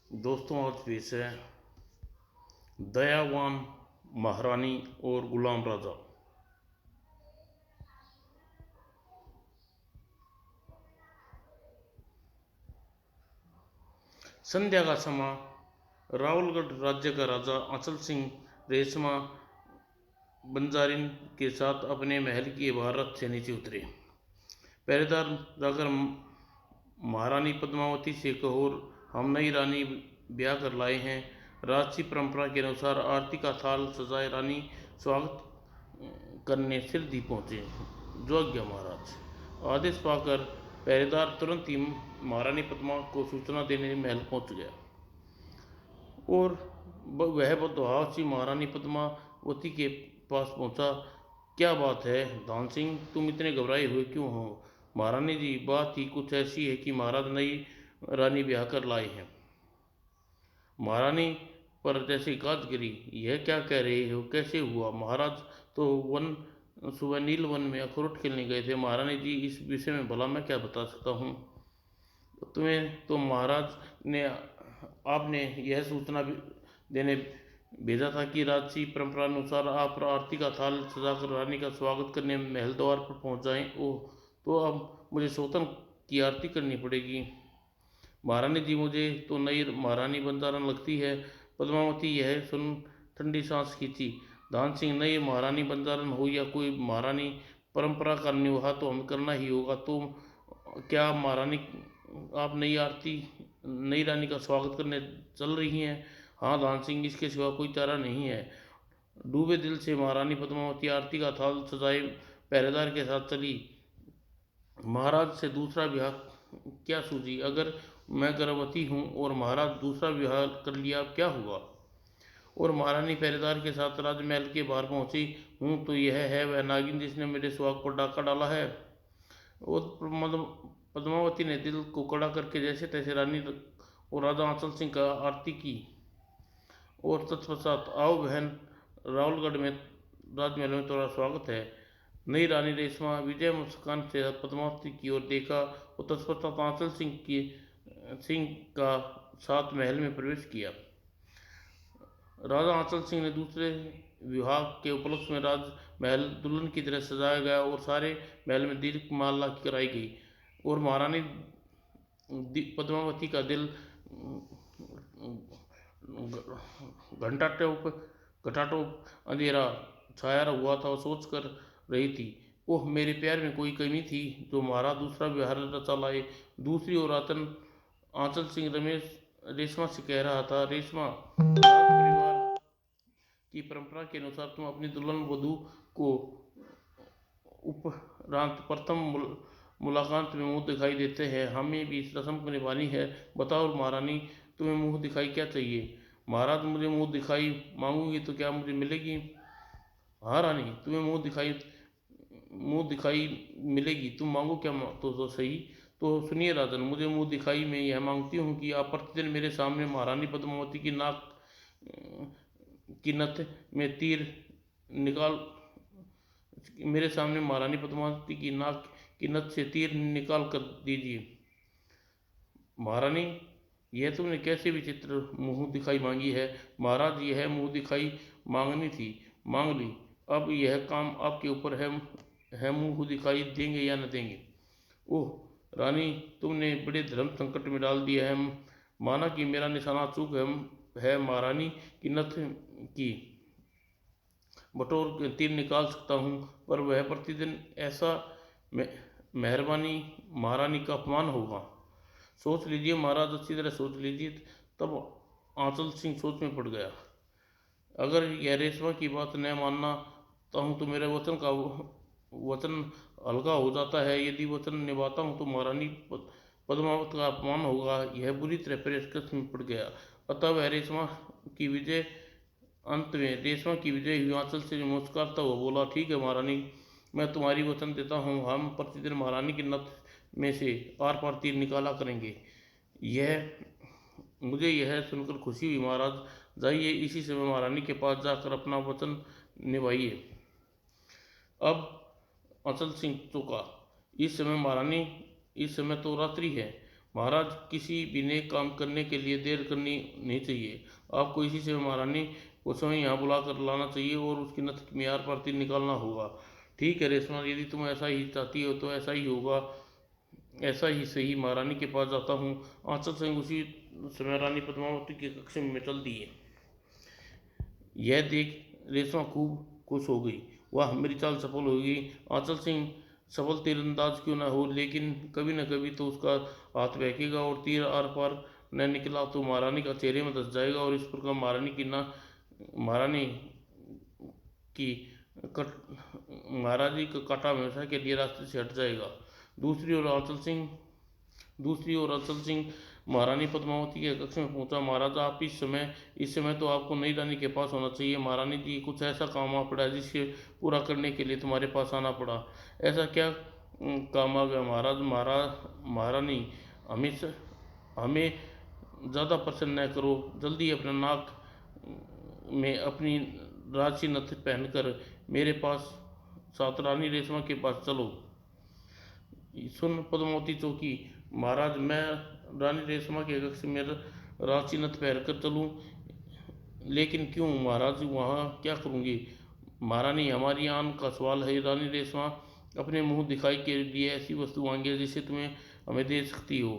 दोस्तों, आज पेश है दयावान महारानी और गुलाम राजा। संध्या का समय रावलगढ़ राज्य का राजा अचल सिंह रेशमा बंजारिन के साथ अपने महल की इमारत से नीचे उतरे। पहरेदार जाकर महारानी पद्मावती से कहो, हम नई रानी ब्याह कर लाए हैं। राजसी परंपरा के अनुसार आरती का थाल सजाए रानी स्वागत करने सिर दी पहुंचे। जो आज्ञा महाराज। आदेश पाकर पहरेदार तुरंत ही महारानी पद्मा को सूचना देने महल पहुंच गया और वह बदहासी महारानी पद्मावती के पास पहुंचा। क्या बात है धान सिंह, तुम इतने घबराए हुए क्यों हो? महारानी जी, बात ही कुछ ऐसी है कि महाराज नई रानी ब्याह कर लाए हैं। महारानी पर जैसे गाज गिरी। यह क्या कह रहे हो, कैसे हुआ? महाराज तो सुबह नील वन में अखरोट खेलने गए थे। महारानी जी, इस विषय में भला मैं क्या बता सकता हूँ? तुम्हें तो महाराज ने आपने यह सूचना देने भेजा था कि राजसी परंपरा अनुसार आप आरती का थाल सजाकर रानी का स्वागत करने महल द्वार पर पहुंच जाएं। ओह, तो अब मुझे सौतन की आरती करनी पड़ेगी। महारानी जी, मुझे तो नई महारानी बंजारन लगती है। पद्मावती यह सुन ठंडी सांस खींची। धान सिंह, नई महारानी बंजारन हो या कोई महारानी, परंपरा का निर्वाह तो हमें करना ही होगा। तो क्या महारानी आप नई रानी का स्वागत करने चल रही हैं? हाँ धान सिंह, इसके सिवा कोई चारा नहीं है। डूबे दिल से महारानी पद्मावती आरती का थाल सजाए पहरेदार के साथ चली। महाराज से दूसरा ब्याह क्या सूझी? अगर मैं गर्भवती हूँ और महाराज दूसरा विवाह कर लिया क्या हुआ? और महारानी पहरेदार के साथ राजमहल के बाहर पहुंची हूँ तो यह है वह नागिन जिसने मेरे सुहाग पर डाका डाला है। और पद्मावती ने दिल को कड़ा करके जैसे तैसे रानी और राजा अचल सिंह का आरती की और तत्पश्चात, आओ बहन, रावलगढ़ में राजमहल में तुम्हारा स्वागत है। नई रानी रेशमा विजय मुस्कान से पद्मावती की ओर देखा और तत्पश्चात अचल सिंह का साथ महल में प्रवेश किया। राजा अचल सिंह ने दूसरे विवाह के उपलक्ष्य में राजमहल दुल्हन की तरह सजाया गया और सारे महल में दीपमाला कराई गई और महारानी पद्मावती का दिल घटाटोप अंधेरा छाया हुआ था और सोच कर रही थी, ओह मेरे प्यार में कोई कमी थी जो महाराज दूसरा विवाह रचा लाए। दूसरी ओर आंचल सिंह रेशमा से कह रहा था, रेशमा, परिवार की परंपरा के अनुसार तुम अपनी दुल्हन वधू को उपरांत प्रथम मुलाकात में मुंह दिखाई देते हैं। हमें भी इस रस्म को निभानी है। बताओ महारानी, तुम्हें मुंह दिखाई क्या चाहिए? महाराज, मुझे मुंह दिखाई मांगूंगी तो क्या मुझे मिलेगी? हाँ रानी, तुम्हें मुंह दिखाई मिलेगी। तुम मांगो क्या तो सही। तो सुनिए राजन, मुझे मुंह दिखाई में यह मांगती हूँ कि आप प्रतिदिन मेरे सामने महारानी पद्मावती की नाक की नथ में तीर निकाल मेरे सामने महारानी पद्मावती की नाक की नथ से तीर निकाल कर दीजिए। महारानी, यह तुमने कैसे विचित्र मुंह दिखाई मांगी है? महाराज, यह मुंह दिखाई मांगनी थी, मांग ली। अब यह काम आपके ऊपर है मुंह दिखाई देंगे या न देंगे। ओह रानी, तुमने बड़े धर्म संकट में डाल दिया है। माना कि मेरा निशाना चूक है महारानी की नथ की बटोर तीर निकाल सकता हूँ, पर वह प्रतिदिन ऐसा मेहरबानी महारानी का अपमान होगा। सोच लीजिए महाराज, अच्छी तरह सोच लीजिए। तब आंचल सिंह सोच में पड़ गया। अगर यह रेशमा की बात न मानना हूँ तो मेरे वचन हल्का हो जाता है। यदि वचन निभाता हूँ तो महारानी पद्मावत का अपमान होगा। यह बुरी तरह पेशकश में पड़ गया। अतः वह रेशमा की विजय हुई। आंचल से मुस्कुराता हुआ बोला, ठीक है महारानी, मैं तुम्हारी वचन देता हूँ। हम प्रतिदिन महारानी की नथ में से आर पार तीर निकाला करेंगे। मुझे यह सुनकर खुशी हुई। महाराज, जाइए इसी समय महारानी के पास जाकर अपना वचन निभाइए। अब अचल सिंह चौंका। इस समय तो रात्रि है। महाराज, किसी भी नेक काम करने के लिए देर करनी नहीं चाहिए। आपको इसी समय महारानी को स्वयं यहाँ बुला कर लाना चाहिए और उसकी नथ की मियार पर तीर निकालना होगा। ठीक है रेशमा, यदि तुम ऐसा ही चाहती हो तो ऐसा ही होगा। ऐसा ही सही, महारानी के पास जाता हूँ। आंचल सिंह उसी समय रानी पद्मावती के कक्ष में चल दिए। यह देख रेशमा खूब खुश हो गई। वाह, मेरी चाल सफल हो गई। आंचल सिंह सफल तीरंदाज क्यों ना हो, लेकिन कभी न कभी तो उसका हाथ बहकेगा और तीर आर पार न निकला तो महारानी का चेहरे में धस जाएगा और इस प्रकार महारानी की कट महाराजी का कांटा हमेशा के लिए रास्ते से हट जाएगा। दूसरी ओर आंचल सिंह दूसरी ओर अचल सिंह महारानी पद्मावती के कक्ष में पहुंचा। महाराजा, आप इस समय तो आपको नई रानी के पास होना चाहिए। महारानी जी, कुछ ऐसा काम आ पड़ा जिसके पूरा करने के लिए तुम्हारे पास आना पड़ा। ऐसा क्या काम आ गया महाराज? महारानी, हमें ज़्यादा प्रसन्न न करो। जल्दी अपना नाक में अपनी राजसी नथ पहनकर मेरे पास साथ रानी रेशमा के पास चलो। सुन पद्मावती चौकी, महाराज, मैं रानी रेशमा के कक्ष में राजसी नथ पहन कर चलूँ? लेकिन क्यों महाराज, वहाँ क्या करूँगी? महारानी, हमारी आन का सवाल है। रानी रेशमा अपने मुंह दिखाई के लिए ऐसी वस्तु मांगे जिसे तुम्हें हमें दे सकती हो।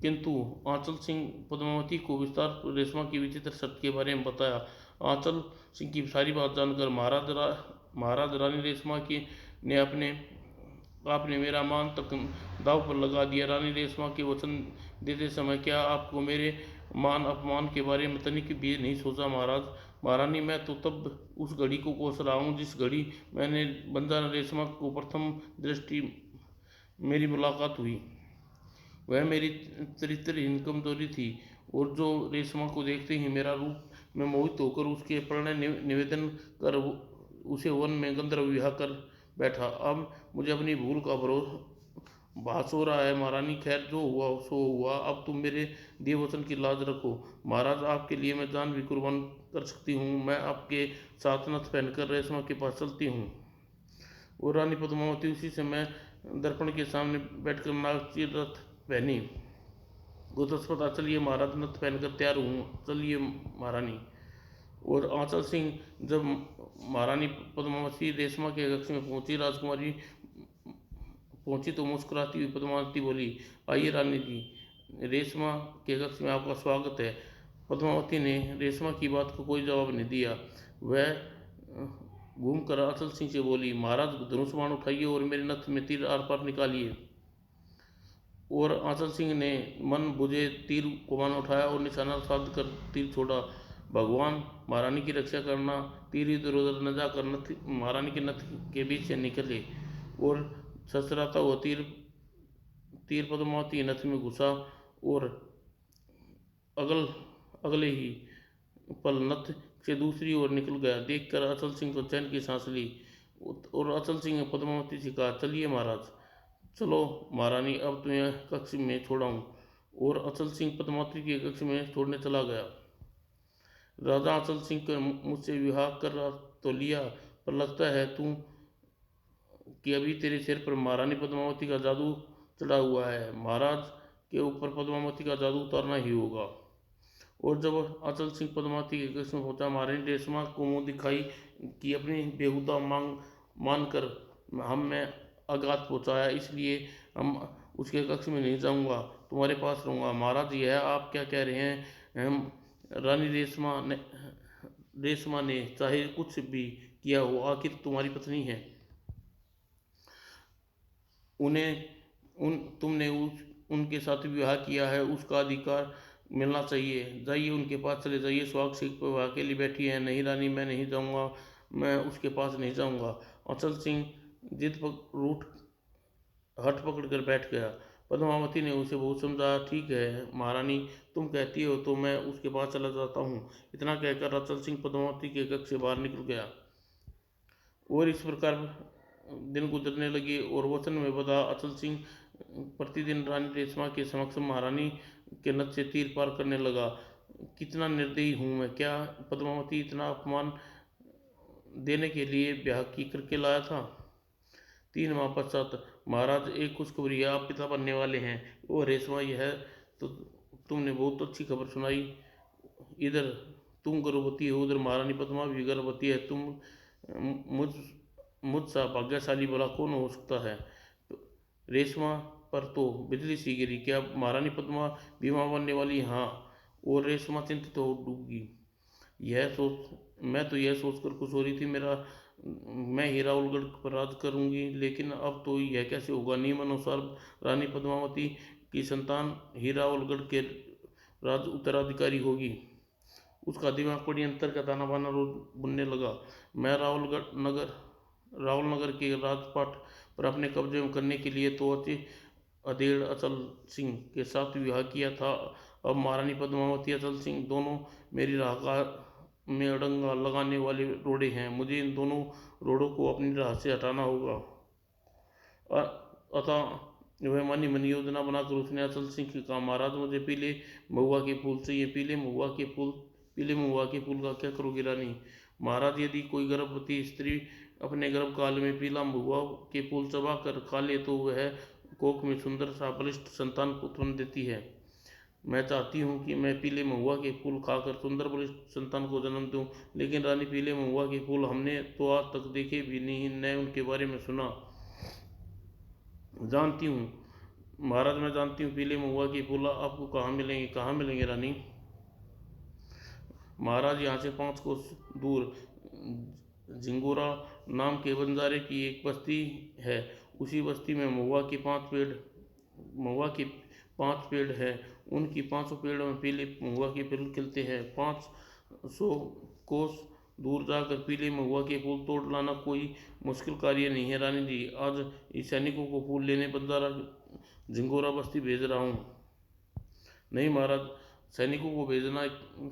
किंतु आंचल सिंह पद्मावती को विस्तार रेशमा की विचित्र शर्त के बारे में बताया। आंचल सिंह की सारी बात जानकर महाराज रानी रेशमा की ने आपने मेरा मान तक दांव पर लगा दिया। रानी रेशमा के वचन देते समय क्या आपको मेरे मान अपमान के बारे में तनिक भी नहीं सोचा महाराज? महारानी, मैं तो तब उस घड़ी को कोस रहा हूँ जिस घड़ी मैंने बंजारा रेशमा को प्रथम दृष्टि मेरी मुलाकात हुई। वह मेरी चरित्रहीन कमजोरी थी और जो रेशमा को देखते ही मेरा रूप में मोहित होकर उसके प्रणय निवेदन कर उसे वन में गंधर्व विवाह कर बैठा। अब मुझे अपनी भूल का भास हो रहा है। महारानी, खैर जो हुआ सो हुआ। अब तुम मेरे दिए वचन की लाज रखो। महाराज, आपके लिए मैं जान भी कुर्बान कर सकती हूँ। मैं आपके साथ नथ पहनकर रेशमा के पास चलती हूँ। और रानी पद्मावती उसी समय दर्पण के सामने बैठकर नागची रथ पहनी। गुरुदत्ता, चलिए महाराज, नथ पहनकर तैयार हूँ, चलिए महारानी। और आंचल सिंह जब महारानी पद्मावती रेशमा के कक्ष में पहुंची तो मुस्कुराती हुई पद्मावती बोली, आइए रानी जी, रेशमा के कक्ष में आपका स्वागत है। पद्मावती ने रेशमा की बात को कोई जवाब नहीं दिया। वह घूमकर आंचल सिंह से बोली, महाराज, धनुष बाण उठाइए और मेरे नथ में तीर आर पार निकालिए। और आंचल सिंह ने मन बुझे तीर कमान उठाया और निशाना साध कर तीर छोड़ा। भगवान, महारानी की रक्षा करना। तीर इधर उधर न जाकर महारानी के नथ के बीच से निकले और ससराता हुआ तीर पद्मावती नथ में घुसा और अगले ही पल नथ से दूसरी ओर निकल गया। देखकर अचल सिंह को चैन की सांस ली और अचल सिंह ने पद्मावती से कहा, चलिए महाराज, चलो महारानी, अब तुम्हें कक्ष में छोड़ाऊँ। और अचल सिंह पद्मावती के कक्ष में छोड़ने चला गया। राजा अचल सिंह को मुझसे विवाह कर तो लिया, पर लगता है तू कि अभी तेरे सिर पर महारानी पद्मावती का जादू चढ़ा हुआ है। महाराज के ऊपर पद्मावती का जादू उतारना ही होगा। और जब अचल सिंह पद्मावती के कक्ष में पहुंचा, महारानी रेशमा को मुंह दिखाई कि अपनी बेहुदा मांग मानकर मैं आघात पहुंचाया, इसलिए हम उसके कक्ष में नहीं जाऊंगा, तुम्हारे पास रहूंगा। महाराज, यह आप क्या कह रहे हैं? हम रानी रेशमा ने चाहे कुछ भी किया हो, आखिर तुम्हारी पत्नी है। तुमने उनके साथ विवाह किया है, उसका अधिकार मिलना चाहिए। जाइए, उनके पास चले जाइए। सुहाग सीट पर वह अकेली बैठी है। नहीं रानी, मैं नहीं जाऊंगा, मैं उसके पास नहीं जाऊंगा। अचल सिंह जिद पर हट पकड़ कर बैठ गया। पद्मावती ने उसे बहुत समझाया। ठीक है महारानी, तुम कहती हो तो मैं उसके पास चला जाता हूँ। इतना कहकर अचल सिंह पद्मावती के कक्ष से बाहर निकल गया। और इस प्रकार दिन गुजरने लगे और वचन में बधा अचल सिंह प्रतिदिन रानी रेशमा के समक्ष महारानी के नथ से तीर पार करने लगा। कितना निर्दयी हूँ मैं! क्या पद्मावती इतना अपमान देने के लिए ब्याह की करके लाया था? 3 माह पश्चात महाराज एक खुशखबरी है, आप पिता बनने वाले हैं। ओ रेशमा, यह तो तुमने बहुत अच्छी खबर सुनाई। इधर तुम गर्भवती हो, उधर महारानी पद्मा भी गर्भवती है। तुम मुझ मुझसा भाग्यशाली भला कौन हो सकता है। रेशमा पर तो बिजली सी गिरी। क्या महारानी पद्मा बीमा बनने वाली? हाँ। और रेशमा चिंतित हो डूबी। यह सोच मैं तो यह सोचकर खुश हो रही थी मेरा मैं ही रावलगढ़ पर राज करूंगी, लेकिन अब तो यह कैसे होगा। नियमानुसार रानी पद्मावती की संतान ही रावलगढ़ के राज उत्तराधिकारी होगी। उसका दिमाग बड़ी अंतर का दाना बाना रोज बुनने लगा। मैं रावलनगर के राजपाट पर अपने कब्जे में करने के लिए तो अधेड़ अचल सिंह के साथ विवाह किया था। अब महारानी पद्मावती अचल सिंह दोनों मेरी राह का में अड़ंगा लगाने वाले रोड़े हैं। मुझे इन दोनों रोड़ों को अपनी राह से हटाना होगा। अतः वह मनी मनी योजना बनाकर उसने अचल सिंह से कहा, महाराज मुझे पीले महुआ के फूल चाहिए। पीले महुआ के फूल का क्या करोगे रानी? महाराज, यदि कोई गर्भवती स्त्री अपने गर्भकाल में पीला महुआ के फूल चबा कर खा ले तो वह कोख में सुंदर सा बलिष्ठ संतान उत्पन्न देती है। मैं चाहती हूँ कि मैं पीले महुआ के फूल खाकर सुंदर बलिष्ठ संतान को जन्म दूँ। लेकिन रानी, पीले महुआ के फूल हमने तो आज तक देखे भी नहीं, न उनके बारे में सुना। जानती हूँ महाराज, मैं जानती हूँ पीले महुआ के फूल आपको कहाँ मिलेंगे रानी? महाराज, यहाँ से 5 कोस दूर झिंगोरा नाम के बंजारे की एक बस्ती है। उसी बस्ती में महुआ के 5 पेड़ हैं। उनकी 5 पेड़ों में पीले महुआ के फूल खिलते हैं। 500 कोस दूर जाकर पीले महुआ के फूल तोड़ लाना कोई मुश्किल कार्य नहीं है रानी जी। आज इस सैनिकों को फूल लेने बंजारा झिंगोरा बस्ती भेज रहा हूँ। नहीं महाराज, सैनिकों को भेजना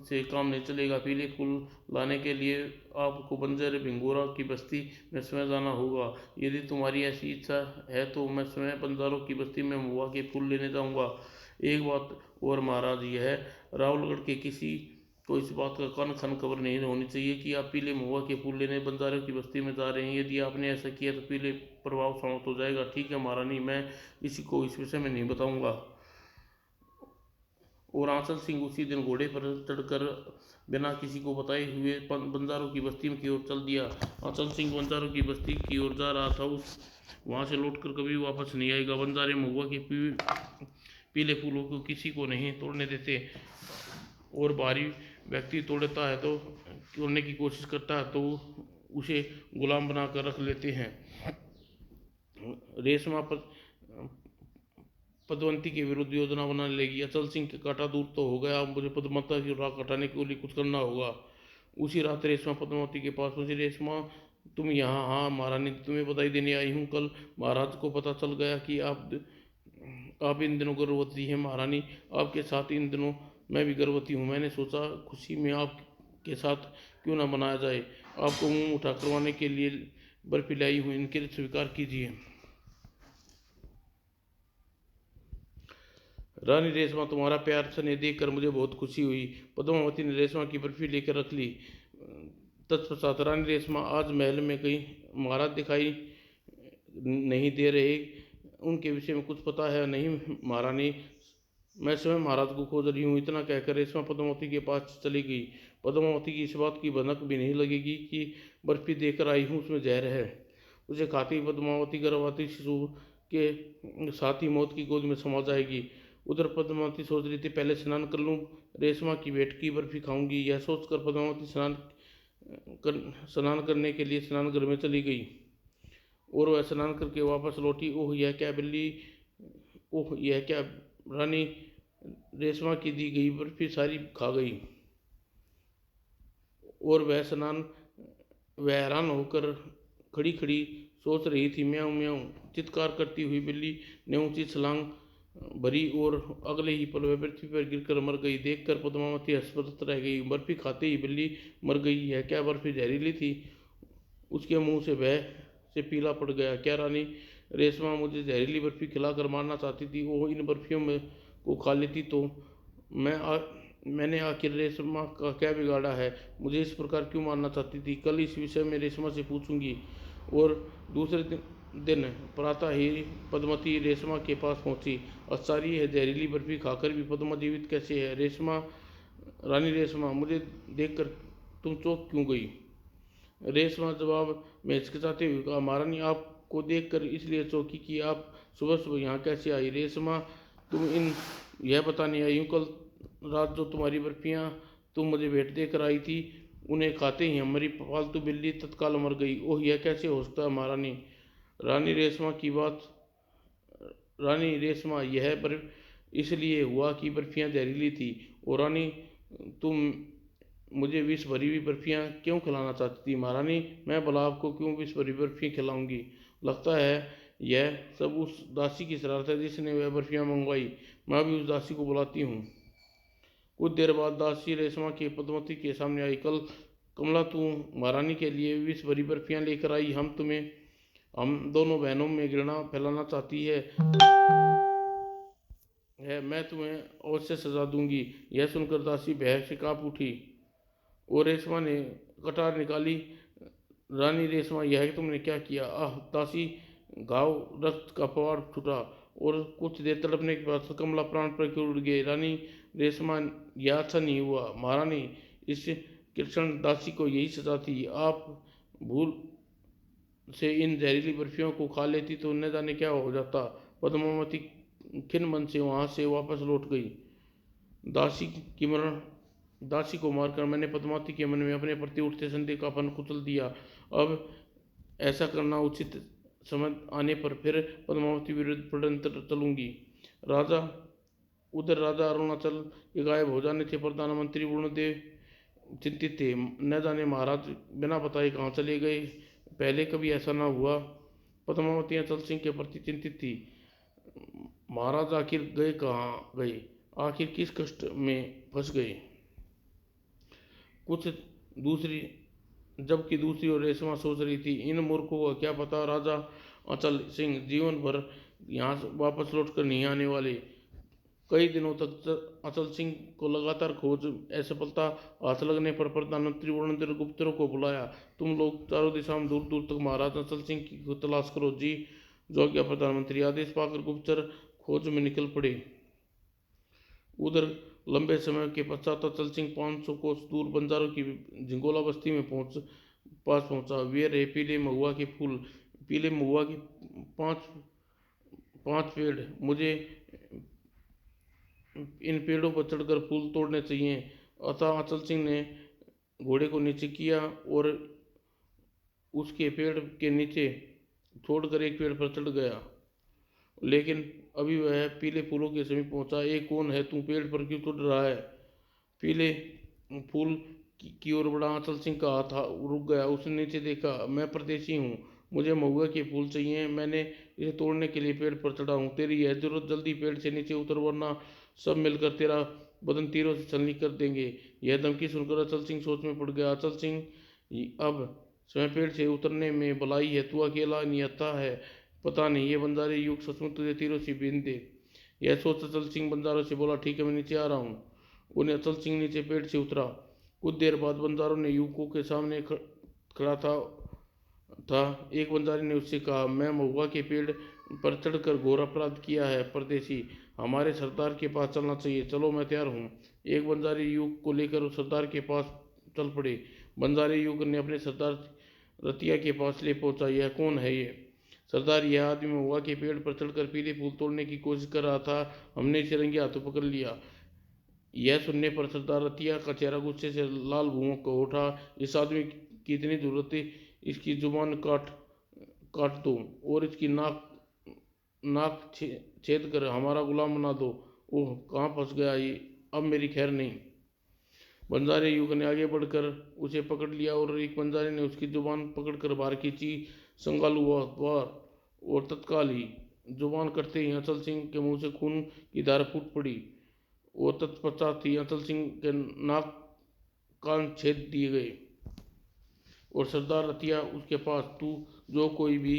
से काम नहीं चलेगा। पीले फूल लाने के लिए आपको बंजर भिंगोरा की बस्ती में स्वयं जाना होगा। यदि तुम्हारी ऐसी इच्छा है तो मैं स्वयं बंजारों की बस्ती में महुआ के फूल लेने जाऊंगा। एक बात और महाराज, यह रावलगढ़ के किसी को इस बात का कन खन खबर नहीं होनी चाहिए कि आप पीले महुआ के फूल लेने बंजारों की बस्ती में जा रहे हैं। यदि आपने ऐसा किया तो पीले प्रभाव समाप्त हो जाएगा। ठीक है महारानी, मैं किसी को इस विषय में नहीं बताऊंगा। और आंचल सिंह उसी दिन घोड़े पर चढ़कर बिना किसी को बताए हुए बंजारों की बस्ती की ओर चल दिया। आंचल सिंह बंजारों की बस्ती की ओर जा रहा था। वहां से लौटकर कभी वापस नहीं आएगा। बंजारे महुआ के पीले फूलों को किसी को नहीं तोड़ने देते, और बाहरी व्यक्ति तोड़ने की कोशिश करता है तो उसे गुलाम बनाकर रख लेते हैं। रेशमा पद्मवती के विरुद्ध योजना बनाने लगी। अचल सिंह का काटा दूर तो हो गया, अब मुझे पद्मवती की राह कटाने के लिए कुछ करना होगा। उसी रात रेशमा पद्मावती के पास पहुंची। रेशमा, तुम यहाँ? हाँ महारानी, तुम्हें बधाई देने आई हूँ। कल महाराज को पता चल गया कि आप इन दिनों गर्भवती हैं। महारानी, आपके साथ इन दिनों मैं भी गर्भवती हूँ। मैंने सोचा खुशी में आपके साथ क्यों ना मनाया जाए। आपको मुँह उठा करवाने के लिए बर्फी लाई हूँ, इनके स्वीकार कीजिए। रानी रेशमा, तुम्हारा प्यार स्नेह देखकर मुझे बहुत खुशी हुई। पद्मावती ने रेशमा की बर्फी लेकर रख ली। तत्पश्चात रानी रेशमा, आज महल में कहीं महाराज दिखाई नहीं दे रहे, उनके विषय में कुछ पता है? नहीं महारानी, मैं स्वयं महाराज को खोज रही हूँ। इतना कहकर रेशमा पद्मावती के पास चली गई। पद्मावती की इस बात की भनक भी नहीं लगेगी कि बर्फी देकर आई हूँ उसमें जहर है। उसे खाती ही पद्मावती गर्भवती शिशु के साथ ही मौत की गोद में समा जाएगी। उधर पद्मावती सोच रही थी, पहले स्नान कर लूँ, रेशमा की बेट की बर्फी खाऊंगी। यह सोचकर पद्मावती स्नान करने के लिए स्नान घर में चली गई और वह स्नान करके वापस लौटी। ओह यह क्या रानी रेशमा की दी गई बर्फी सारी खा गई। और वह हैरान होकर खड़ी खड़ी सोच रही थी। म्याऊं म्याऊं चित्कार करती हुई बिल्ली ने ऊंची छलांग भरी और अगले ही पल वह पृथ्वी पर गिरकर मर गई। देखकर पद्मावती हतप्रभ रह गई। बर्फी खाते ही बिल्ली मर गई। यह क्या बर्फी जहरीली थी? उसके मुंह से भय से पीला पड़ गया। क्या रानी रेशमा मुझे जहरीली बर्फी खिलाकर मारना चाहती थी? ओह, इन बर्फियों में को खा लेती तो मैंने आखिर रेशमा का क्या बिगाड़ा है? मुझे इस प्रकार क्यों मारना चाहती थी? कल इस विषय में रेशमा से पूछूंगी। और दूसरे दिन दिन प्रातः ही पद्मती रेशमा के पास पहुंची। आश्चर्य है, जहरीली बर्फी खाकर भी पद्मा जीवित कैसे है? रेशमा, रानी रेशमा, मुझे देखकर तुम चौंक क्यों गई? रेशमा जवाब में हिचकिचाते हुए कहा, महारानी आपको देखकर इसलिए चौंकी कि आप सुबह सुबह यहाँ कैसे आई? रेशमा, तुम इन यह बताने आई हूँ, कल रात जो तुम्हारी बर्फियाँ तुम मुझे भेंट देकर आई थी, उन्हें खाते ही हमारी पालतू बिल्ली तत्काल मर गई। ओह, यह कैसे हो सकता है महारानी? रानी रेशमा की बात रानी रेशमा, यह इसलिए हुआ कि बर्फियाँ जहरीली थी। और रानी, तुम मुझे विष भरी हुई बर्फियाँ क्यों खिलाना चाहती थी? महारानी, मैं भला आपको क्यों विष भरी बर्फियाँ खिलाऊंगी? लगता है यह सब उस दासी की शरारत है जिसने वह बर्फियाँ मंगवाई। मैं भी उस दासी को बुलाती हूँ। कुछ देर बाद दासी रेशमा के पद्मावती के सामने आई। कल कमला, तू महारानी के लिए विष भरी बर्फियाँ लेकर आई। हम दोनों बहनों में घृणा फैलाना चाहती है। मैं तुम्हें अवश्य सजा दूंगी। यह सुनकर दासी भय से कांप उठी और रेशमा ने कटार निकाली। रानी रेशमा, यह तुमने क्या किया? आह! दासी, घाव रक्त का पवार छूटा और कुछ देर तड़पने के बाद कमला प्राण पर की उड़ गई। रानी रेशमा, यह अच्छा नहीं हुआ महारानी। इस कृष्ण दासी को यही सजा थी। आप भूल से इन जहरीली बर्फियों को खा लेती तो न जाने क्या हो जाता। पद्मावती खिन्न मन से वहां से वापस लौट गई। दासी की मरण दासी को मारकर मैंने पद्मावती के मन में अपने प्रति उठते संदेह का फन कुचल दिया। अब ऐसा करना उचित समय आने पर फिर पद्मावती विरुद्ध षड्यंत्र चलूंगी। राजा उधर राजा अरुणाचल के गायब हो जाने से प्रधानमंत्री वरुणदेव चिंतित थे। न जाने महाराज बिना बताए कहाँ चले गए। पहले कभी ऐसा न हुआ। पद्मावती अचल सिंह के प्रति चिंतित थी। महाराज आखिर गए कहाँ गए? आखिर किस कष्ट में फंस गए? कुछ दूसरी जबकि दूसरी ओर रेशमा सोच रही थी, इन मूर्खों को क्या पता राजा अचल सिंह जीवन भर यहाँ वापस लौट कर नहीं आने वाले। कई दिनों तक अचल सिंह को लगातार खोज असफलता हाथ लगने पर प्रधानमंत्री वरुण गुप्तरों को बुलाया। तुम लोग चारों दिशा में दूर दूर तक महाराज अचल सिंह की तलाश करो। जी, जो क्या प्रधानमंत्री। आदेश पाकर गुप्तचर खोज में निकल पड़े। उधर लंबे समय के पश्चात अचल सिंह 500 कोस दूर बंजारों की झिंगोला बस्ती में पहुंचा। वे रहे पीले महुआ के फूल। पीले महुआ के पांच पांच पेड़। मुझे इन पेड़ों पर चढ़कर फूल तोड़ने चाहिए। अतः अचल सिंह ने घोड़े को नीचे किया और उसके पेड़ के नीचे छोड़कर एक पेड़ पर चढ़ गया। लेकिन अभी वह पीले फूलों के समीप पहुंचा। ये कौन है? तू पेड़ पर क्यों चढ़ रहा है? पीले फूल की ओर बढ़ा। अचल सिंह का हाथ रुक गया। उसने नीचे देखा। मैं परदेसी हूँ, मुझे महुआ के फूल चाहिए। मैंने इसे तोड़ने के लिए पेड़ पर चढ़ा हूँ। तेरी यह जरूरत, जल्दी पेड़ से नीचे उतर वरना सब मिलकर तेरा बदन तीरों से छलनी कर देंगे। यह धमकी सुनकर अचल सिंह सोच में पड़ गया। अचल सिंह, अब स्वयं पेड़ से उतरने में भलाई है, तू अकेला नहीं आता है। पता नहीं ये बंजारे युग सचमुच तुझे तीरों से बीन दे। यह सोच अचल सिंह बंजारों से बोला, ठीक है, मैं नीचे आ रहा हूँ। उन्हें अचल सिंह नीचे पेड़ से उतरा। कुछ देर बाद बंजारों ने युवकों के सामने खड़ा था। एक बंजारे ने उससे कहा, मैं महुआ के पेड़ पर चढ़कर घोर अपराध किया है। परदेसी, हमारे सरदार के पास चलना चाहिए। चलो, मैं तैयार हूँ। एक बंजारी युवक को लेकर उस सरदार के पास चल पड़े। बंजारी युवक ने अपने सरदार रतिया के पास ले पहुंचा। यह कौन है? ये सरदार, यह आदमी महुआ के पेड़ पर चढ़कर पीले फूल तोड़ने की कोशिश कर रहा था। हमने इसे रंगे हाथों पकड़ लिया। यह सुनने पर सरदार रतिया का चेहरा गुस्से से लाल भूख हो उठा। इस आदमी की इतनी जरूरत थी, इसकी जुबान काट काट दो और इसकी नाक छेद कर हमारा गुलाम बना दो। ओह, कहाँ फंस गया ये, अब मेरी खैर नहीं। बंजारे युवक ने आगे बढ़कर उसे पकड़ लिया और एक बंजारे ने उसकी जुबान पकड़कर बाहर खींची। संगाल हुआ बार और तत्काल ही जुबान कटते ही अचल सिंह के मुंह से खून की धार फूट पड़ी और तत्पश्चात ही अचल सिंह के नाक कान छेद दिए गए। और सरदार रतिया उसके पास, तू जो कोई भी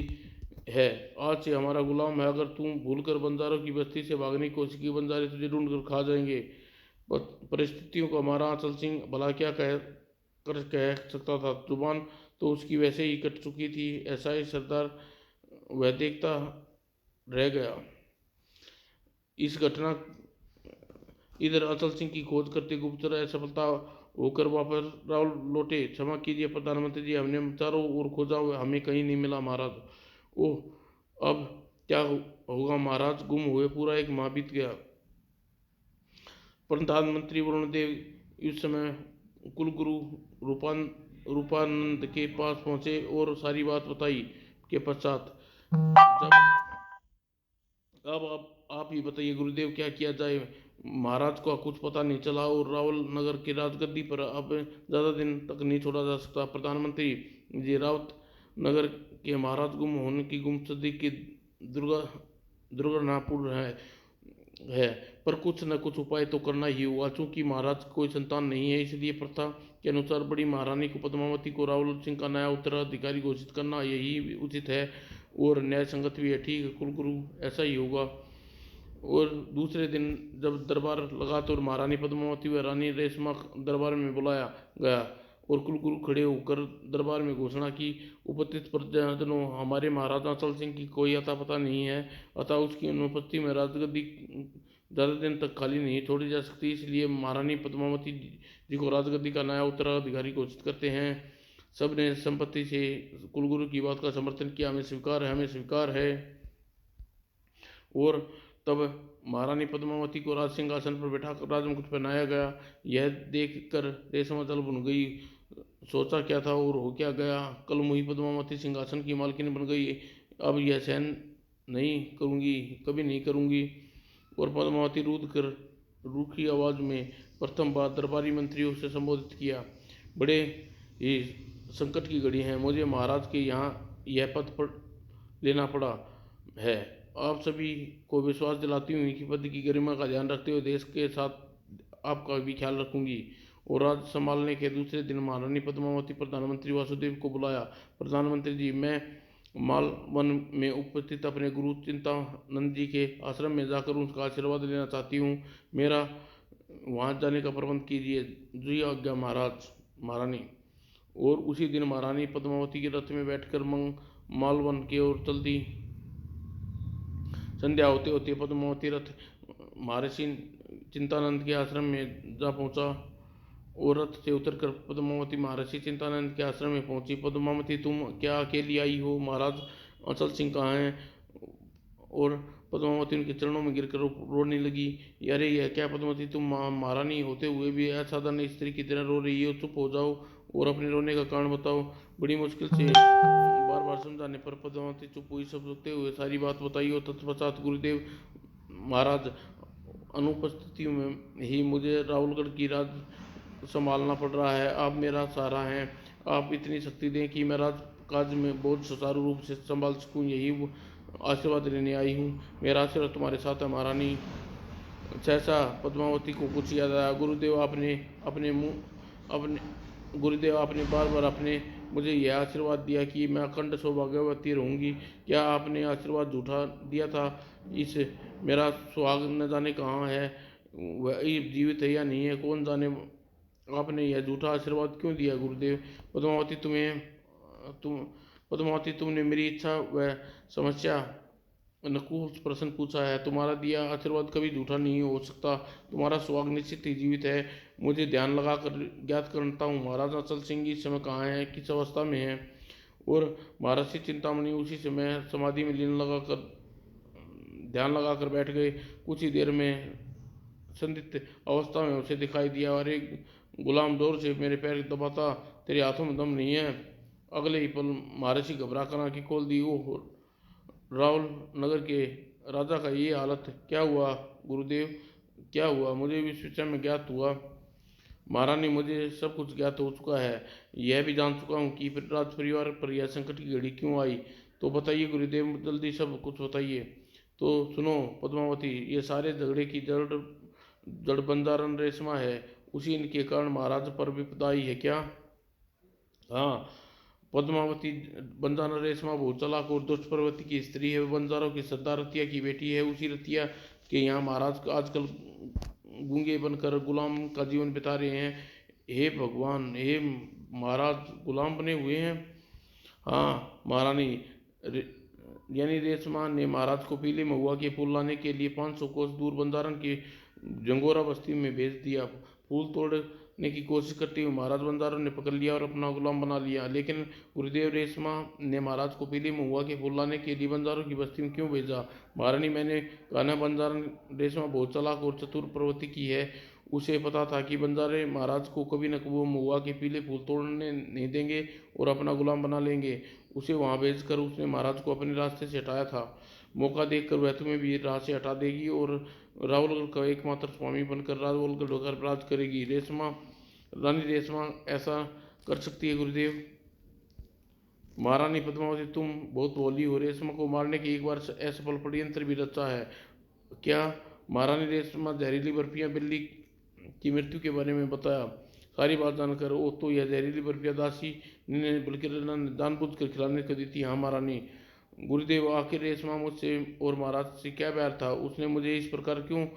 है, आज से हमारा गुलाम है। अगर तू भूलकर बंजारों की बस्ती से भागने की कोशिश की, बंजारे तुझे ढूंढ कर खा जाएंगे। परिस्थितियों को हमारा अचल सिंह भला क्या कह सकता था? जुबान तो उसकी वैसे ही कट चुकी थी। ऐसा ही सरदार वह देखता रह गया। इस घटना इधर अचल सिंह की खोज करते गुप्तचर असफलता होकर वापस राहुल लौटे। क्षमा कीजिए प्रधानमंत्री जी, हमने चारों ओर खोजा, हमें कहीं नहीं मिला महाराज। ओह, अब क्या होगा महाराज, गुम हुए पूरा एक माह बीत गया। प्रधानमंत्री वरुण देव इस समय कुलगुरु रूपानंद के पास पहुंचे और सारी बात बताई के पश्चात जब अब आप ही बताइए गुरुदेव, क्या किया जाए। महाराज को कुछ पता नहीं चला और रावल नगर की राजगद्दी पर अब ज़्यादा दिन तक नहीं छोड़ा जा सकता। प्रधानमंत्री जी, रावत नगर के महाराज गुम होने की गुमशुदगी की दुर्घटनापूर्ण है, पर कुछ न कुछ उपाय तो करना ही होगा। चूंकि महाराज कोई संतान नहीं है, इसलिए प्रथा के अनुसार बड़ी महारानी को पद्मावती को रावल सिंह का नया उत्तराधिकारी घोषित करना यही उचित है और न्याय संगत भी है। ठीक है कुलगुरु, ऐसा ही होगा। और दूसरे दिन जब दरबार लगा तो महारानी पद्मावती व रानी रेशमा दरबार में बुलाया गया और कुलगुरु खड़े होकर दरबार में घोषणा की, उपस्थित प्रजाजनों, हमारे महाराजा अचल सिंह की कोई अता पता नहीं है, अतः उसकी अनुपस्थिति में राजगद्दी ज़्यादा दिन तक खाली नहीं छोड़ी जा सकती। इसलिए महारानी पद्मावती जी को राजगद्दी का नया उत्तराधिकारी घोषित करते हैं। सब ने संपत्ति से कुलगुरु की बात का समर्थन किया। हमें स्वीकार है, हमें स्वीकार है। और तब महारानी पद्मावती को राज सिंहासन पर बैठाकर राजमुकुट पहनाया गया। यह देखकर रेशमा जल भुन गई। सोचा क्या था और हो क्या गया। कल मुही पद्मावती सिंहासन की मालकिन बन गई, अब यह सहन नहीं करूँगी, कभी नहीं करूँगी। और पद्मावती रूद कर रूखी आवाज़ में प्रथम बार दरबारी मंत्रियों से संबोधित किया, बड़े ही संकट की घड़ी है, मुझे महाराज के यहाँ यह पद पर लेना पड़ा है। आप सभी को विश्वास दिलाती हूँ कि पद की गरिमा का ध्यान रखते हुए देश के साथ आपका भी ख्याल रखूंगी। और राज्य संभालने के दूसरे दिन महारानी पद्मावती प्रधानमंत्री वासुदेव को बुलाया। प्रधानमंत्री जी, मैं मालवन में उपस्थित अपने गुरु चिंतानंद जी के आश्रम में जाकर उनका आशीर्वाद लेना चाहती हूँ, मेरा वहाँ जाने का प्रबंध कीजिए। जी आज्ञा महाराज। महारानी। और उसी दिन महारानी पद्मावती के रथ में बैठकर मालवन की ओर चल दी। संध्या होते होते पद्मावती रथ महर्षि चिंतानंद के आश्रम में जा पहुंचा और रथ से उतरकर पद्मावती महर्षि चिंतानंद के आश्रम में पहुंची। पद्मावती, तुम क्या अकेली आई हो? महाराज अचल सिंह कहाँ हैं? और पद्मावती उनके चरणों में गिरकर रोने लगी। अरे यह क्या पद्मावती, तुम महारानी होते हुए भी असाधारण स्त्री की तरह रो रही हो। चुप हो जाओ और अपने रोने का कारण बताओ। बड़ी मुश्किल से बार बार समझाने पर पद्मावती चुप हुई। सब रुकते हुए सारी बात बताई और तत्पश्चात गुरुदेव, महाराज अनुपस्थिति में ही मुझे रावलगढ़ की राज संभालना पड़ रहा है। आप मेरा सहारा हैं। आप इतनी शक्ति दें कि मैं राज काज में बहुत सुचारू रूप से संभाल सकूं, यही वो आशीर्वाद लेने आई हूँ। मेरा आशीर्वाद तुम्हारे साथ है महारानी। सहसा पद्मावती को कुछ याद आया। गुरुदेव आपने बार बार अपने मुझे यह आशीर्वाद दिया कि मैं अखंड सौभाग्यवती रहूंगी। क्या आपने आशीर्वाद झूठा दिया था? इस मेरा सुहाग न जाने कहाँ है, वह जीवित है या नहीं है, कौन जाने। आपने यह झूठा आशीर्वाद क्यों दिया गुरुदेव? पद्मावती, तुमने मेरी इच्छा व समस्या नकुल प्रश्न पूछा है। तुम्हारा दिया आशीर्वाद कभी झूठा नहीं हो सकता। तुम्हारा सुहाग निश्चित ही जीवित है। मुझे ध्यान लगा कर ज्ञात करता हूँ, महाराज अचल सिंह इस समय कहाँ है, किस अवस्था में है। और महर्षि चिंतामणि उसी समय समाधि में ध्यान लगाकर बैठ गए। कुछ ही देर में संदिग्ध अवस्था में उसे दिखाई दिया। अरे गुलाम, जोर से मेरे पैर दबाता, तेरे हाथों में दम नहीं है। अगले ही पल महर्षि घबरा कर आंखें खोल दी। ओह, रावल नगर के राजा का ये हालत! क्या हुआ गुरुदेव, क्या हुआ? मुझे भी इस विषय में ज्ञात हुआ। महारानी, मुझे सब कुछ ज्ञात हो चुका है। यह भी जान चुका हूँ कि राज परिवार पर यह संकट की घड़ी क्यों आई। तो बताइए गुरुदेव, जल्दी सब कुछ बताइए। तो सुनो पद्मावती, ये सारे झगड़े की जड़ बंजारन रेशमा है। उसी इनके कारण महाराज पर विपदा आई है क्या? हाँ पद्मावती, बंजारा रेशमा बहुत चालाक और दुष्ट प्रवृत्ति की स्त्री है। बंजारों की श्रद्धा रतिया की बेटी है। उसी रतिया के यहाँ महाराज आजकल गूंगे बनकर गुलाम का जीवन बिता रहे हैं। हे भगवान, हे महाराज गुलाम बने हुए हैं। हाँ महारानी, यानी रेशमा ने महाराज को पीले महुआ के फूल लाने के लिए 500 कोस दूर बंजारन की जंगोरा बस्ती में भेज दिया। फूल तोड़ने की कोशिश करते हुए महाराज बंजारों ने पकड़ लिया और अपना गुलाम बना लिया। लेकिन गुरुदेव, रेशमा ने महाराज को पीली महुआ के फूल लाने के लिए बंजारों की बस्ती में क्यों भेजा? महारानी, मैंने कहा ना, बंजारन रेशमा बहुत चालाक और चतुर प्रवृत्ति की है। उसे पता था कि बंजारे महाराज को कभी न कभी महुआ के पीले फूल तोड़ने नहीं देंगे और अपना गुलाम बना लेंगे। उसे वहां भेजकर उसने महाराज को अपने रास्ते से हटाया था। मौका देखकर वह तुम्हें भी राह से हटा देगी और रावलगढ़ का एकमात्र स्वामी बनकर रावलगढ़ होकर राज करेगी। रेशमा, रानी रेशमा ऐसा कर सकती है गुरुदेव? महारानी पद्मावती, तुम बहुत भोली हो। रेशमा को मारने की एक बार असफल षड्यंत्र भी रचा है क्या? महारानी रेशमा जहरीली बर्फियां बिल्ली की मृत्यु के बारे में बताया। सारी बात जानकर, ओ तो यह जहरीली बर्फियां दासी ने बल्कि जानबूझकर खिलाने को दी थी। हाँ महारानी। गुरुदेव, आखिर रेशमा मुझसे और महाराज से क्या प्यार था? उसने मुझे इस प्रकार क्यों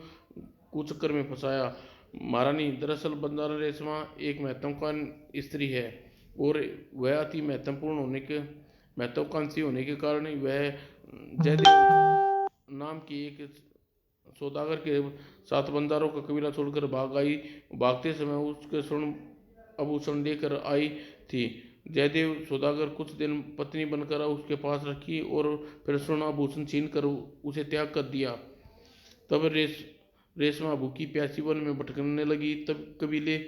कुचक्कर में फंसाया? महारानी, दरअसल बंजारा रेशमा एक महत्वाकांक्षी स्त्री है और वह अति महत्वाकांक्षी होने के कारण वह जयदेव नाम की एक सौदागर के साथ बंजारों का कबीला छोड़कर भाग आई। भागते समय उसके स्वर्ण आभूषण लेकर आई थी। जयदेव सौदागर कुछ दिन पत्नी बनकर उसके पास रखी और फिर स्वर्ण आभूषण छीन कर उसे त्याग कर दिया। तब रेशमा भूखी प्यासी वन में भटकने लगी। तब कबीले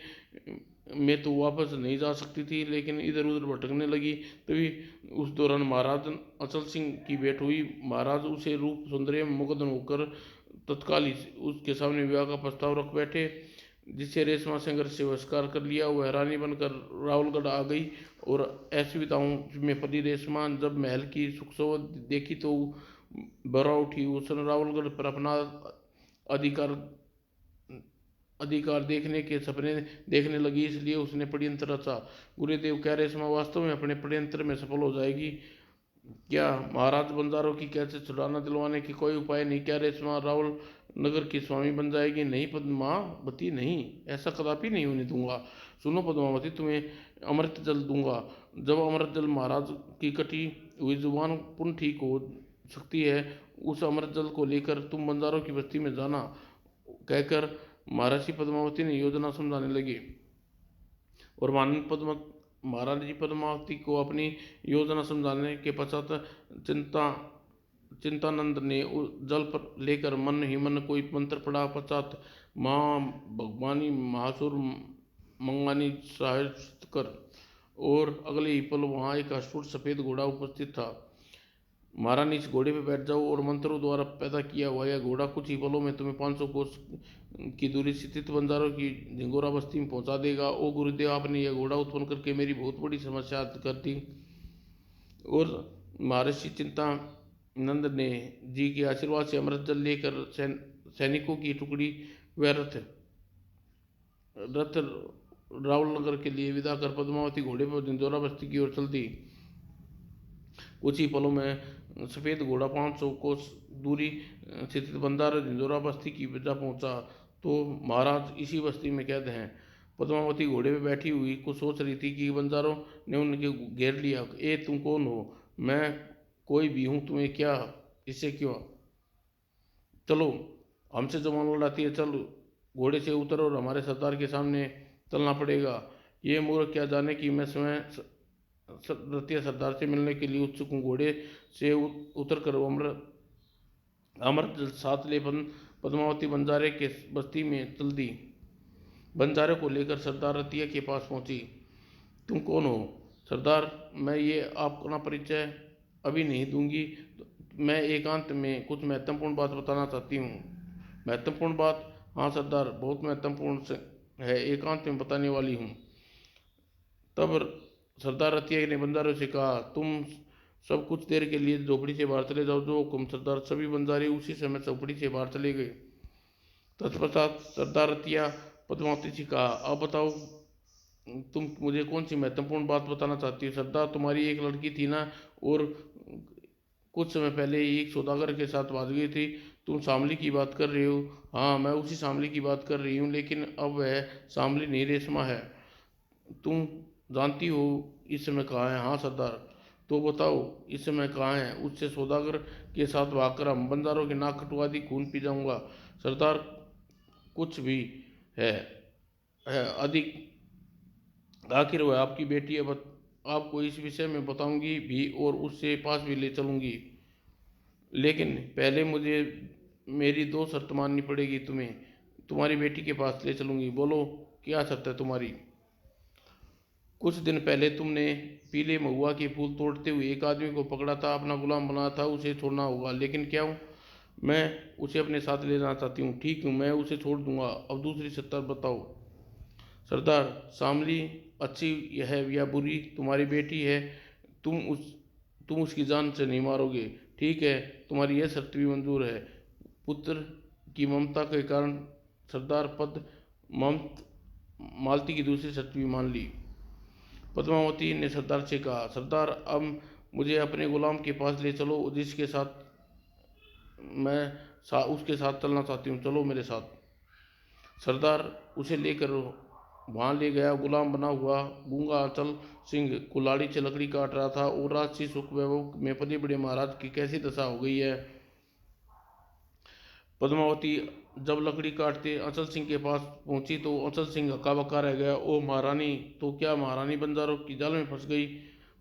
में तो वापस नहीं जा सकती थी, लेकिन इधर उधर भटकने लगी। तभी उस दौरान महाराज अचल सिंह की भेंट हुई। महाराज उसे रूप सौंदर्य में मुग्ध होकर तत्काल ही उसके सामने विवाह का प्रस्ताव रख बैठे, जिससे रेशमा संघर्ष से बहिष्कार कर लिया। वह रानी बनकर रावलगढ़ आ गई और असुविधाओं में पड़ी रेशमा जब महल की सुख सोबत देखी तो बरा उठी। उसने रावलगढ़ पर अपना अधिकार अधिकार देखने के सपने देखने लगी, इसलिए उसने षड्यंत्र रचा। गुरुदेव, क्या रेशमा वास्तव में अपने षड्यंत्र में सफल हो जाएगी? क्या महाराज बंजारों की कैसे छुड़ाना दिलवाने की कोई उपाय नहीं? क्या रेशमा रावल नगर की स्वामी बन जाएगी? नहीं पद्मावती, नहीं, ऐसा कदापि नहीं होने दूंगा। सुनो पद्मावती, तुम्हें अमृत जल दूंगा। जब अमृत जल महाराज की कटी हुई जुबान पुनः ठीक हो सकती है, उस अमृत जल को लेकर तुम बंजारों की बस्ती में जाना, कहकर महर्षि पद्मावती ने योजना समझाने लगी। और महारानी जी पद्मावती को अपनी योजना समझाने के पश्चात चिंतानंद ने जल पर लेकर मन ही मन कोई मंत्र पढ़ा। पश्चात माँ भगवानी महासुर मंगानी साहस कर और अगले ही पल वहाँ एक अश्वुत सफेद घोड़ा उपस्थित था। महारानी, इस घोड़े पर बैठ जाओ और मंत्रों द्वारा पैदा किया हुआ यह घोड़ा कुछ ही पलों में तुम्हें 500 कोस की दूरी स्थित बंजारों की झिंगोरा बस्ती में पहुंचा देगा। ओ गुरुदेव, आपने यह घोड़ा उत्पन्न करके मेरी बहुत बड़ी समस्या कर दी। और महर्षि चिंतानंद ने जी के आशीर्वाद से अमृत जल लेकर सैनिकों की टुकड़ी व रथ रावलनगर के लिए विदा कर पद्मावती घोड़े पर झिंझोरा बस्ती की ओर चल दी। कुछ ही पलों में सफ़ेद घोड़ा 500 कोस दूरी स्थित बंदार झिंझोरा बस्ती की जा पहुंचा तो महाराज इसी बस्ती में कैद हैं। पद्मावती घोड़े पर बैठी हुई कुछ सोच रही थी कि बंजारों ने उनके घेर लिया। ए, तुम कौन हो? मैं कोई भी हूँ, तुम्हें क्या? इससे क्यों? चलो, हमसे जो मान लड़ाती है, चल घोड़े से उतर और हमारे सरदार के सामने चलना पड़ेगा। ये मूर्ख क्या जाने कि मैं स्वयं रतिया सरदार से मिलने के लिए उत्सुक हूँ। घोड़े से उतरकर अमृत साथ ले पद्मावती बंजारे के बस्ती में चल दी। बंजारे को लेकर सरदार रतिया के पास पहुंची। तुम कौन हो? सरदार, मैं ये अपना परिचय अभी नहीं दूंगी। मैं एकांत में कुछ महत्वपूर्ण बात बताना चाहती हूँ। महत्वपूर्ण बात? हाँ सरदार, बहुत महत्वपूर्ण है, एकांत में बताने वाली हूँ। तब सरदार रतिया ने बंजारों से कहा, तुम सब कुछ देर के लिए झोपड़ी से बाहर चले जाओ। जो हुक्म। सरदार सभी बंजारे उसी समय झोपड़ी से बाहर चले गए। तत्पश्चात सरदार रतिया पद्मावती से कहा, अब बताओ तुम मुझे कौन सी महत्वपूर्ण बात बताना चाहती हो? सरदार, तुम्हारी एक लड़की थी ना, और कुछ समय पहले ही एक सौदागर के साथ भाग गई थी। तुम शामली की बात कर रहे हो? हाँ, मैं उसी शामली की बात कर रही हूँ, लेकिन अब वह शामली नहीं, रेशमा है। तुम जानती हो इस समय कहाँ है? हाँ सरदार। तो बताओ इस समय कहाँ है? उससे सौदागर के साथ भागकर हम बंजारों की नाक कटवा दी, खून पी जाऊंगा। सरदार कुछ भी है, अधिक आखिर वह आपकी बेटी है, आपको इस विषय में बताऊंगी भी और उससे पास भी ले चलूंगी, लेकिन पहले मुझे मेरी दो शर्त माननी पड़ेगी। तुम्हें तुम्हारी बेटी के पास ले चलूंगी। बोलो क्या शर्त है तुम्हारी? कुछ दिन पहले तुमने पीले महुआ के फूल तोड़ते हुए एक आदमी को पकड़ा था, अपना गुलाम बनाया था। उसे छोड़ना होगा, लेकिन क्या हूँ मैं उसे अपने साथ ले जाना चाहती हूँ। ठीक हूँ, मैं उसे छोड़ दूंगा। अब दूसरी शर्त बताओ। सरदार शामली अच्छी है या बुरी, तुम्हारी बेटी है, तुम उस तुम उसकी जान से नहीं मारोगे। ठीक है, तुम्हारी यह शर्त भी मंजूर है। पुत्र की ममता के कारण सरदार पद ममत मालती की दूसरी शर्त भी मान ली। पद्मावती ने सरदार से कहा, सरदार अब मुझे अपने गुलाम के पास ले चलो, जिसके साथ उसके साथ चलना चाहती हूँ। चलो मेरे साथ। सरदार उसे लेकर वहाँ ले गया। गुलाम बना हुआ गूंगा अचल सिंह कुल्हाड़ी से लकड़ी काट रहा था और राजसी सुख वैभव में पले बड़े महाराज की कैसी दशा हो गई है। पद्मावती जब लकड़ी काटते अचल सिंह के पास पहुंची तो अचल सिंह हक्का बक्का रह गया। ओ महारानी, तो क्या महारानी बंजारों की जाल में फंस गई?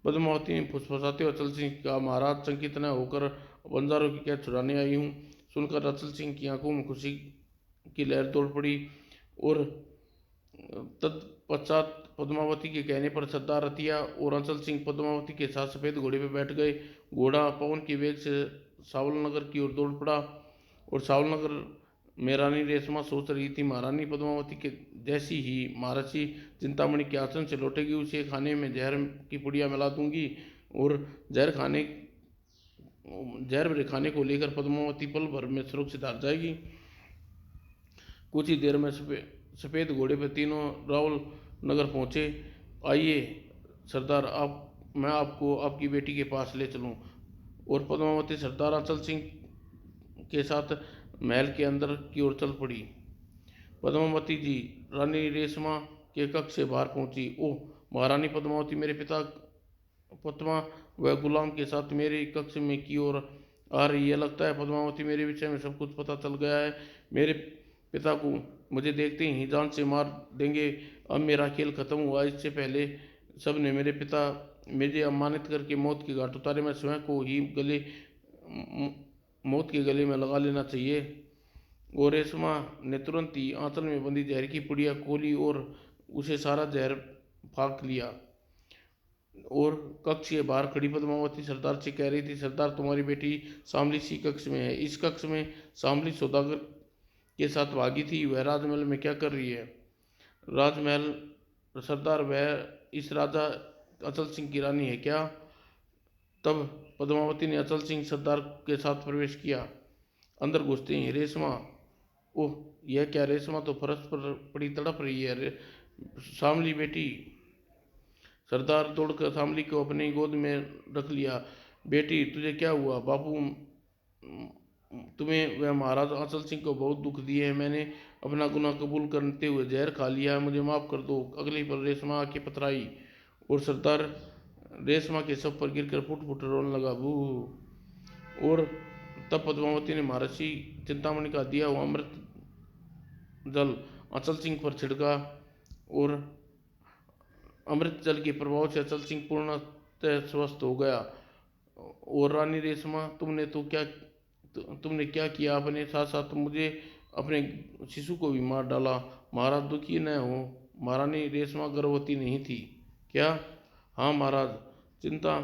पद्मावती ने फुसफुसाते हुए अचल सिंह का, महाराज चकित न होकर बंजारों की कैद छुड़ाने आई हूँ। सुनकर अचल सिंह की आंखों में खुशी की लहर दौड़ पड़ी और तत्पश्चात पद्मावती के कहने पर सरदार रतिया और अंचल सिंह पद्मावती के साथ सफ़ेद घोड़े पर बैठ गए। घोड़ा पवन के वेग से सावल नगर की ओर दौड़ पड़ा और सावल नगर में रानी रेशमा सोच रही थी, महारानी पद्मावती के जैसी ही महर्षि चिंतामणि के आसन से लौटेगी, उसे खाने में जहर की पुड़िया मिला दूंगी और जहर भरे खाने को लेकर पद्मावती पल भर में सुरक्षित हार जाएगी। कुछ ही देर में सफ़ेद घोड़े पर तीनों रावल नगर पहुँचे। आइए सरदार, मैं आपको आपकी बेटी के पास ले चलूँ। और पद्मावती सरदार अचल सिंह के साथ महल के अंदर की ओर चल पड़ी। पद्मावती जी रानी रेशमा के कक्ष से बाहर पहुंची। ओह महारानी पद्मावती, मेरे पिता पद्मा व गुलाम के साथ मेरे कक्ष में की ओर आ रही है। लगता है पद्मावती मेरे विषय में सब कुछ पता चल गया है। मेरे पिता को मुझे देखते ही जान से मार देंगे। अब मेरा खेल खत्म हुआ। इससे पहले सब ने मेरे पिता मुझे अपमानित करके मौत के घाट उतारे, मैं स्वयं को ही मौत के गले में लगा लेना चाहिए। और रेशमा ने तुरंत ही आंचल में बंदी जहर की पुड़िया खोली और उसे सारा जहर फाँक लिया। और कक्ष के बाहर खड़ी पद्मावती सरदार से कह रही थी, सरदार तुम्हारी बेटी शामली सी कक्ष में है। इस कक्ष में शामली सौदागर के साथ भागी थी। वह राजमहल में क्या कर रही है? राजमहल सरदार, वह इस राजा अचल सिंह की रानी है क्या? तब पद्मावती ने अचल सिंह सरदार के साथ प्रवेश किया। अंदर घुसते ही रेशमा, ओह यह क्या? रेशमा तो फर्श पर पड़ी तड़प रही है। शामली बेटी। सरदार दौड़कर शामली को अपनी गोद में रख लिया। बेटी तुझे क्या हुआ? बापू तुम्हें वह महाराज अचल सिंह को बहुत दुख दिए है। मैंने अपना गुनाह कबूल करते हुए जहर खा लिया है, मुझे माफ़ कर दो। अगली पल रेशमा आके पथराई और सरदार रेशमा के सब पर गिरकर फुट फुट रोने लगा। बू। और तब पद्मावती ने महर्षि चिंतामणि का दिया हुआ अमृत जल अचल सिंह पर छिड़का और अमृत जल के प्रभाव से अचल सिंह पूर्णतः स्वस्थ हो गया। और रानी रेशमा, तुमने क्या किया? अपने साथ साथ मुझे, अपने शिशु को भी मार डाला। महाराज दुखी न हो, महारानी रेशमा गर्भवती नहीं थी क्या? हाँ महाराज, चिंता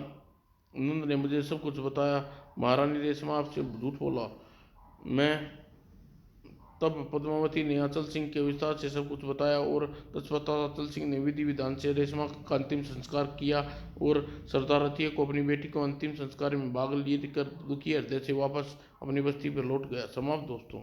नंद ने मुझे सब कुछ बताया। महारानी रेशमा आपसे झूठ बोला। मैं तब पद्मावती ने अचल सिंह के विस्तार से सब कुछ बताया और तत्पश्चात अचल सिंह ने विधि विधान से रेशमा का अंतिम संस्कार किया और सरदार रतिया को अपनी बेटी को अंतिम संस्कार में भाग लिए कर दुखी हृदय से वापस अपनी बस्ती पर लौट गया। समाप्त दोस्तों।